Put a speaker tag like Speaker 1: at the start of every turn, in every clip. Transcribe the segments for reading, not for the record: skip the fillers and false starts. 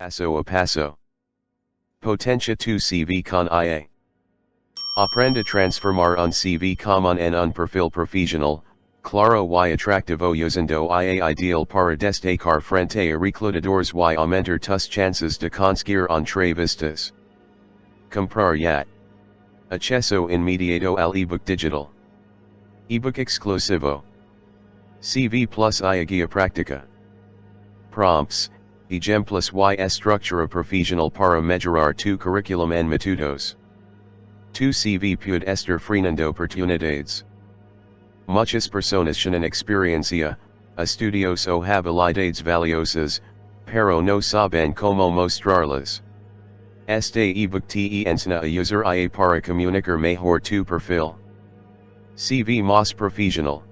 Speaker 1: paso a paso. Potencia tu CV con IA. Aprende a transformar un CV común en un perfil profesional, claro y atractivo usando IA ideal para destacar frente a reclutadores y aumentar tus chances de conseguir entrevistas. Comprar ya. Acceso inmediato al ebook digital. Ebook exclusivo. CV plus IA guía práctica. Prompts, ejemplos y estructura profesional para mejorar tu curriculum en minutos. Tu CV puede estar frenando oportunidades. Muchas personas tienen experiencia, estudios o habilidades valiosas, pero no saben cómo mostrarlas. Este ebook te enseña a usar IA para comunicar mejor tu perfil. CV más profesional.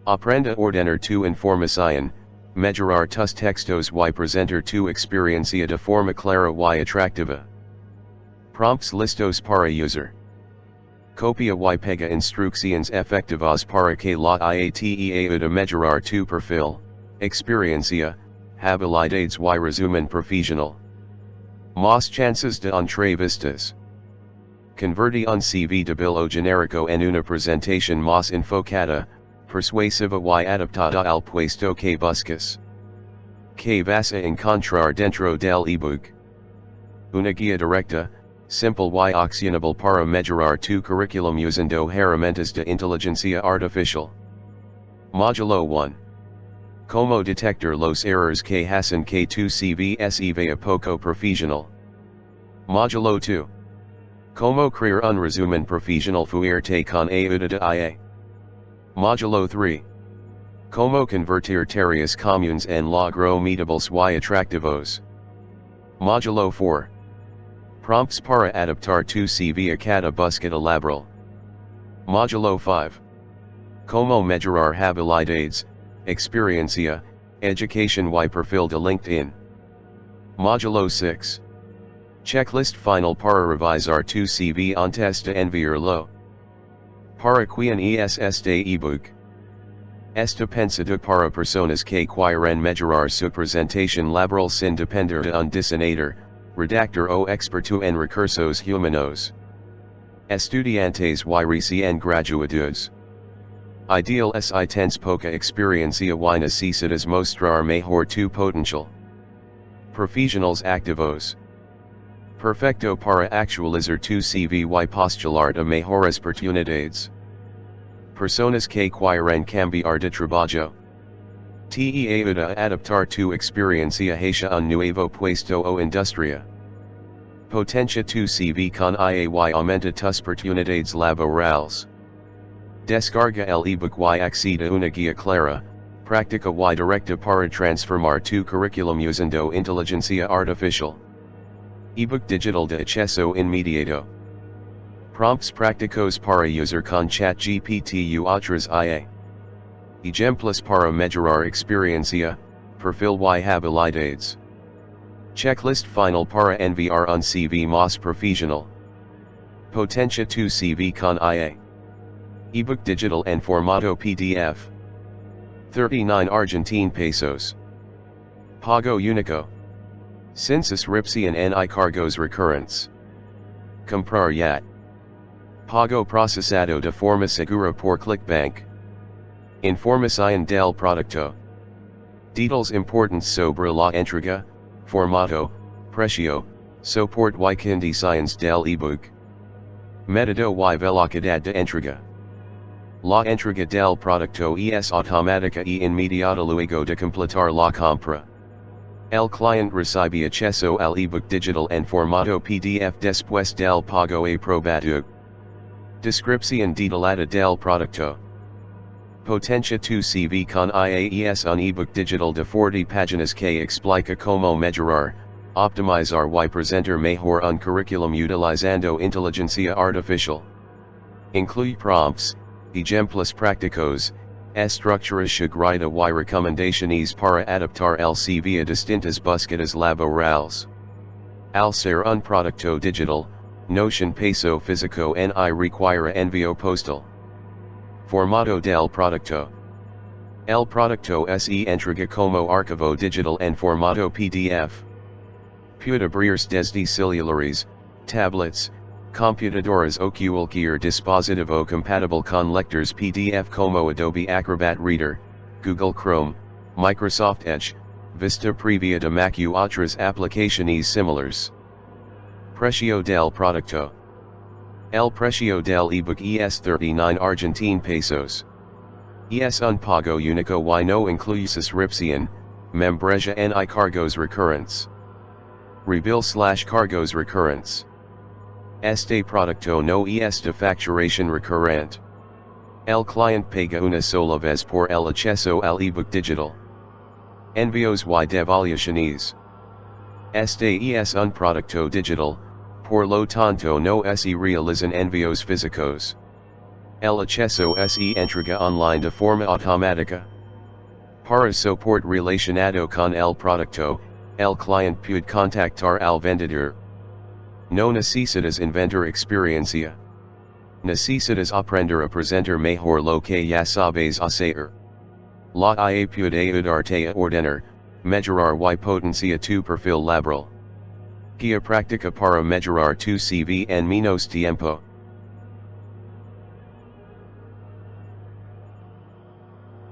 Speaker 1: Aprende a ordenar tu información, mejorar tus textos y presentar tu experiencia de forma clara y atractiva. Prompts listos para usar. Copia y pega instrucciones efectivas para que la IA te ayude a mejorar tu perfil, experiencia, habilidades y resumen profesional. Más chances de entrevistas. Converti un CV débil o genérico en una presentación más enfocada, persuasiva y adaptada al puesto que buscas. Que vas a encontrar dentro del ebook. Una guía directa, simple y accionable para mejorar tu curriculum usando herramientas de inteligencia artificial. Módulo 1. Cómo detectar los errores que hacen que tu CV se vea poco profesional. Módulo 2. Cómo crear un resumen profesional fuerte con ayuda de IA. Módulo 3. Cómo convertir tareas comunes en logros medibles y atractivos. Módulo 4. Prompts para adaptar tu CV a cada búsqueda laboral. Módulo 5. Cómo mejorar habilidades, experiencia, education y perfil de LinkedIn. Módulo 6. Checklist final para revisar tu CV antes de enviarlo. Para quien es este ebook. Está pensado para personas que quieren mejorar su presentación laboral sin depender de un diseñador, redactor o experto en recursos humanos. Estudiantes y recién graduados. Ideal si tens poca experiencia y necesitas mostrar mejor tu potencial. Profesionals activos. Perfecto para actualizar tu CV y postular a mejores oportunidades. Personas que quieren cambiar de trabajo. Te ayuda a adaptar tu experiencia hacia un nuevo puesto o industria. Potencia tu CV con IA y aumenta tus oportunidades laborales. Descarga el ebook y accede a una guía clara, práctica y directa para transformar tu curriculum usando inteligencia artificial. Ebook digital de acceso inmediato. Prompts prácticos para usar con ChatGPT y otras IA. Ejemplos para mejorar experiencia, perfil y habilidades. Checklist final para enviar un CV más profesional. Potencia tu CV con IA. Ebook digital en formato PDF. 39 Argentine pesos. Pago único. Sin suscripción ni cargos recurrentes. Comprar ya. Pago procesado de forma segura por ClickBank. Información del producto. Detalles importantes sobre la entrega, formato, precio, soporte y condiciones del ebook. Método y velocidad de entrega. La entrega del producto es automática y inmediata luego de completar la compra. El cliente recibe acceso al ebook digital en formato PDF después del pago aprobado. Descripción detallada del producto. Potencia tu CV con IA es un ebook digital de 40 páginas que explica cómo mejorar, optimizar y presentar mejor un curriculum utilizando inteligencia artificial. Incluye prompts, ejemplos prácticos, estructuras seguida y recomendaciones para adaptar el CV a distintas búsquedas laborales. Al ser un producto digital, notion peso físico ni require envío postal. Formato del producto. El producto se entrega como archivo digital en formato PDF. Puede abrirse desde celulares, tablets, computadoras o cualquier dispositivo compatible con lectores PDF como Adobe Acrobat Reader, Google Chrome, Microsoft Edge, Vista Previa de Mac u otras aplicaciones similares. Precio del producto. El precio del ebook es 39 Argentine pesos. Es un pago único y no incluye suscripción, membresía ni cargos recurrentes. Rebill/cargos recurrentes. Este producto no es de facturación recurrente. El cliente paga una sola vez por el acceso al ebook digital. Envíos y devoluciones. Este es un producto digital, por lo tanto no se realizan envíos físicos. El acceso se entrega online de forma automática. Para soporte relacionado con el producto, el cliente puede contactar al vendedor. No necesitas inventar experiencia. Necesitas aprender a presentar mejor lo que ya sabes hacer. La IA puede ayudarte a ordenar, mejorar y potenciar tu perfil laboral. Guía práctica para mejorar tu CV en menos tiempo.